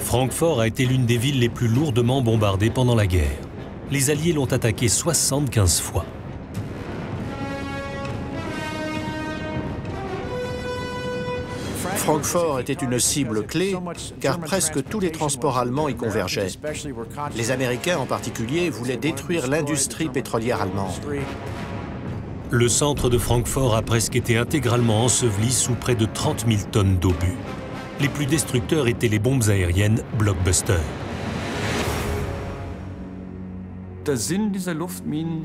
Francfort a été l'une des villes les plus lourdement bombardées pendant la guerre. Les Alliés l'ont attaquée 75 fois. Francfort était une cible clé, car presque tous les transports allemands y convergeaient. Les Américains en particulier voulaient détruire l'industrie pétrolière allemande. Le centre de Francfort a presque été intégralement enseveli sous près de 30 000 tonnes d'obus. Les plus destructeurs étaient les bombes aériennes Blockbuster.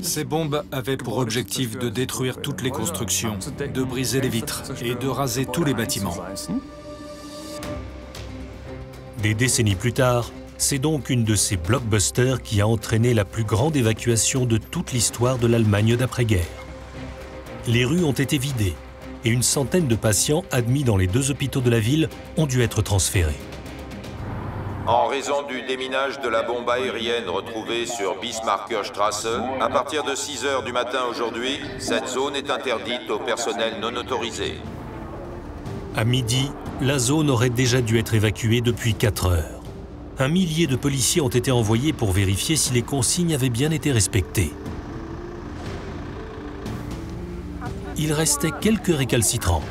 Ces bombes avaient pour objectif de détruire toutes les constructions, de briser les vitres et de raser tous les bâtiments. Des décennies plus tard, c'est donc une de ces blockbusters qui a entraîné la plus grande évacuation de toute l'histoire de l'Allemagne d'après-guerre. Les rues ont été vidées et une centaine de patients admis dans les 2 hôpitaux de la ville ont dû être transférés. En raison du déminage de la bombe aérienne retrouvée sur Bismarcker Straße, à partir de 6 h du matin aujourd'hui, cette zone est interdite au personnel non autorisé. À midi, la zone aurait déjà dû être évacuée depuis 4 heures. Un millier de policiers ont été envoyés pour vérifier si les consignes avaient bien été respectées. Il restait quelques récalcitrants.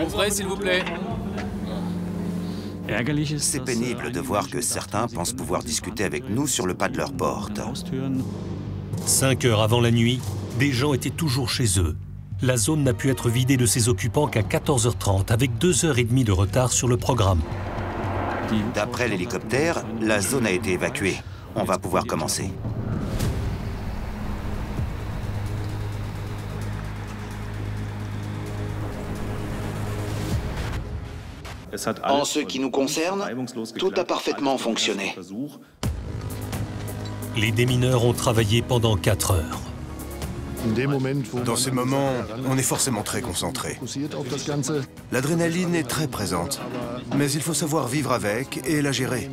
Ouvrez, s'il vous plaît. C'est pénible de voir que certains pensent pouvoir discuter avec nous sur le pas de leur porte. 5 heures avant la nuit, des gens étaient toujours chez eux. La zone n'a pu être vidée de ses occupants qu'à 14 h 30, avec 2 h 30 de retard sur le programme. D'après l'hélicoptère, la zone a été évacuée. On va pouvoir commencer. En ce qui nous concerne, tout a parfaitement fonctionné. Les démineurs ont travaillé pendant 4 heures. Dans ces moments, on est forcément très concentré. L'adrénaline est très présente, mais il faut savoir vivre avec et la gérer.